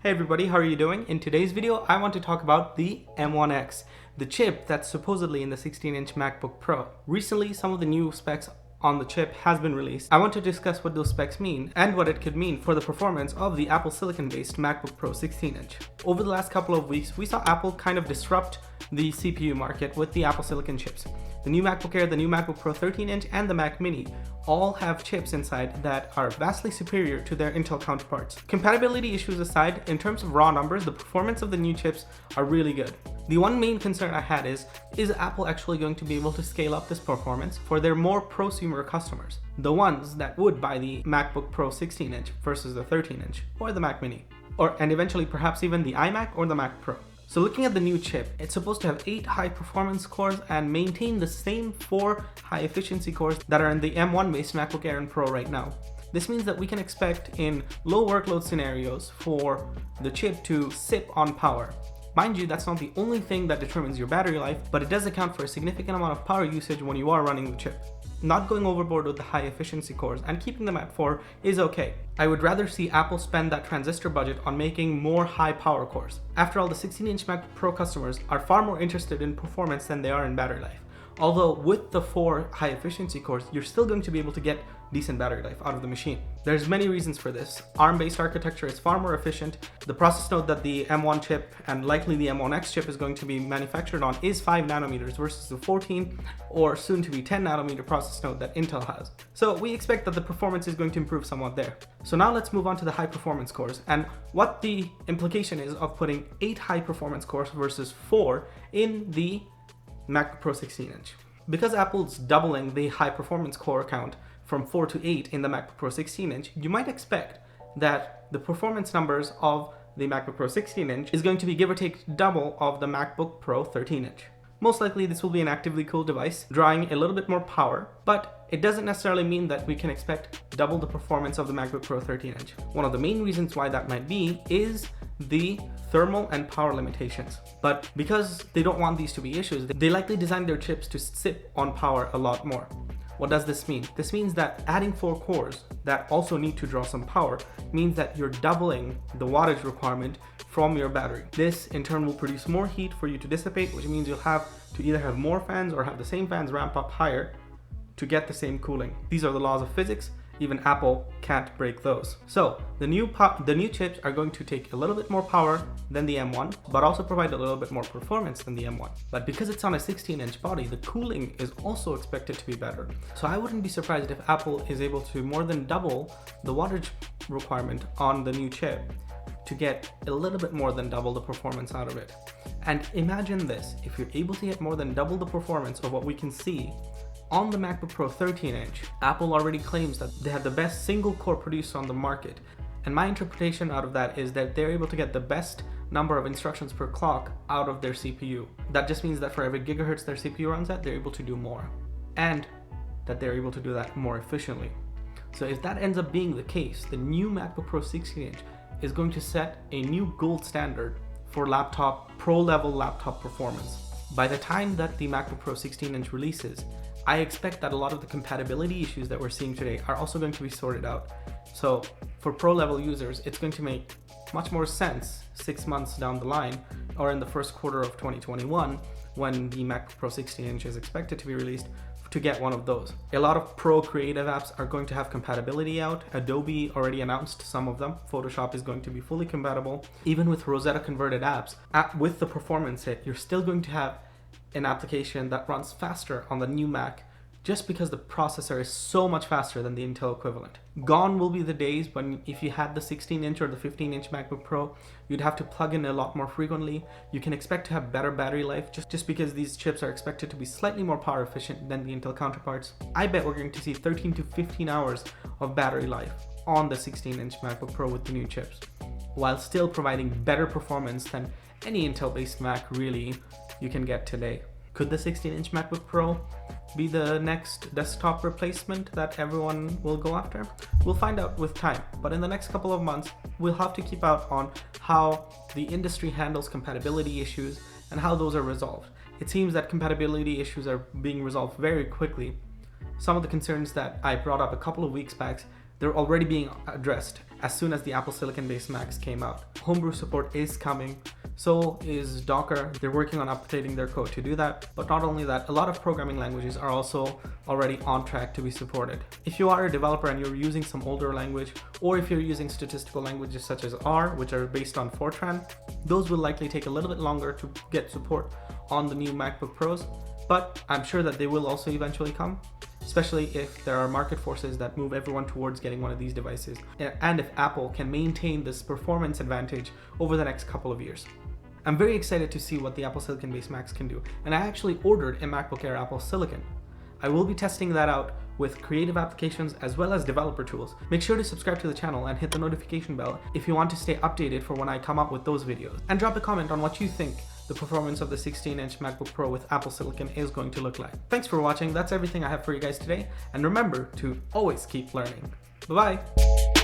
Hey everybody, how are you doing? In today's video, I want to talk about the M1X, the chip that's supposedly in the 16-inch MacBook Pro. Recently, some of the new specs on the chip has been released. I want to discuss what those specs mean and what it could mean for the performance of the Apple Silicon based MacBook Pro 16-inch. Over the last couple of weeks, we saw Apple kind of disrupt the CPU market with the Apple Silicon chips. The new MacBook Air, the new MacBook Pro 13-inch, and the Mac Mini all have chips inside that are vastly superior to their Intel counterparts. Compatibility issues aside, in terms of raw numbers, the performance of the new chips are really good. The one main concern I had is Apple actually going to be able to scale up this performance for their more prosumer customers? The ones that would buy the MacBook Pro 16-inch versus the 13-inch, or the Mac Mini, and eventually perhaps even the iMac or the Mac Pro. So looking at the new chip, it's supposed to have 8 high-performance cores and maintain the same 4 high-efficiency cores that are in the M1 based MacBook Air and Pro right now. This means that we can expect in low workload scenarios for the chip to sip on power. Mind you, that's not the only thing that determines your battery life, but it does account for a significant amount of power usage when you are running the chip. Not going overboard with the high efficiency cores and keeping them at 4 is okay. I would rather see Apple spend that transistor budget on making more high power cores. After all, the 16-inch MacBook Pro customers are far more interested in performance than they are in battery life. Although with the 4 high efficiency cores, you're still going to be able to get decent battery life out of the machine. There's many reasons for this. ARM-based architecture is far more efficient. The process node that the M1 chip and likely the M1X chip is going to be manufactured on is 5 nanometers versus the 14 or soon to be 10 nanometer process node that Intel has. So we expect that the performance is going to improve somewhat there. So now let's move on to the high performance cores and what the implication is of putting 8 high performance cores versus 4 in the MacBook Pro 16-inch. Because Apple's doubling the high performance core count from 4 to 8 in the MacBook Pro 16-inch, you might expect that the performance numbers of the MacBook Pro 16-inch is going to be give or take double of the MacBook Pro 13-inch. Most likely this will be an actively cooled device, drawing a little bit more power, but it doesn't necessarily mean that we can expect double the performance of the MacBook Pro 13-inch. One of the main reasons why that might be is the thermal and power limitations. But because they don't want these to be issues, they likely designed their chips to sip on power a lot more. What does this mean? This means that adding 4 cores that also need to draw some power means that you're doubling the wattage requirement from your battery. This in turn will produce more heat for you to dissipate, which means you'll have to either have more fans or have the same fans ramp up higher to get the same cooling. These are the laws of physics. Even Apple can't break those. So the new chips are going to take a little bit more power than the M1, but also provide a little bit more performance than the M1. But because it's on a 16-inch body, the cooling is also expected to be better. So I wouldn't be surprised if Apple is able to more than double the wattage requirement on the new chip to get a little bit more than double the performance out of it. And imagine this, if you're able to get more than double the performance of what we can see on the MacBook Pro 13-inch, Apple already claims that they have the best single core producer on the market. And my interpretation out of that is that they're able to get the best number of instructions per clock out of their CPU. That just means that for every gigahertz their CPU runs at, they're able to do more. And that they're able to do that more efficiently. So if that ends up being the case, the new MacBook Pro 16-inch is going to set a new gold standard for pro-level laptop performance. By the time that the MacBook Pro 16-inch releases, I expect that a lot of the compatibility issues that we're seeing today are also going to be sorted out. So for pro level users, it's going to make much more sense 6 months down the line or in the first quarter of 2021 when the MacBook Pro 16-inch is expected to be released to get one of those. A lot of pro creative apps are going to have compatibility out. Adobe already announced some of them. Photoshop is going to be fully compatible. Even with Rosetta converted apps, with the performance hit, you're still going to have an application that runs faster on the new Mac just because the processor is so much faster than the Intel equivalent. Gone will be the days when if you had the 16-inch or the 15-inch MacBook Pro, you'd have to plug in a lot more frequently. You can expect to have better battery life just because these chips are expected to be slightly more power efficient than the Intel counterparts. I bet we're going to see 13 to 15 hours of battery life on the 16-inch MacBook Pro with the new chips, while still providing better performance than any Intel-based Mac really you can get today. Could the 16-inch MacBook Pro be the next desktop replacement that everyone will go after? We'll find out with time, but in the next couple of months, we'll have to keep out on how the industry handles compatibility issues and how those are resolved. It seems that compatibility issues are being resolved very quickly. Some of the concerns that I brought up a couple of weeks back, they're already being addressed as soon as the Apple Silicon based Macs came out. Homebrew support is coming, so is Docker. They're working on updating their code to do that. But not only that, a lot of programming languages are also already on track to be supported. If you are a developer and you're using some older language, or if you're using statistical languages such as R, which are based on Fortran, those will likely take a little bit longer to get support on the new MacBook Pros, but I'm sure that they will also eventually come, especially if there are market forces that move everyone towards getting one of these devices, and if Apple can maintain this performance advantage over the next couple of years. I'm very excited to see what the Apple Silicon based Macs can do, and I actually ordered a MacBook Air Apple Silicon. I will be testing that out with creative applications as well as developer tools. Make sure to subscribe to the channel and hit the notification bell if you want to stay updated for when I come up with those videos. And drop a comment on what you think the performance of the 16-inch MacBook Pro with Apple Silicon is going to look like. Thanks for watching. That's everything I have for you guys today. And remember to always keep learning. Bye-bye.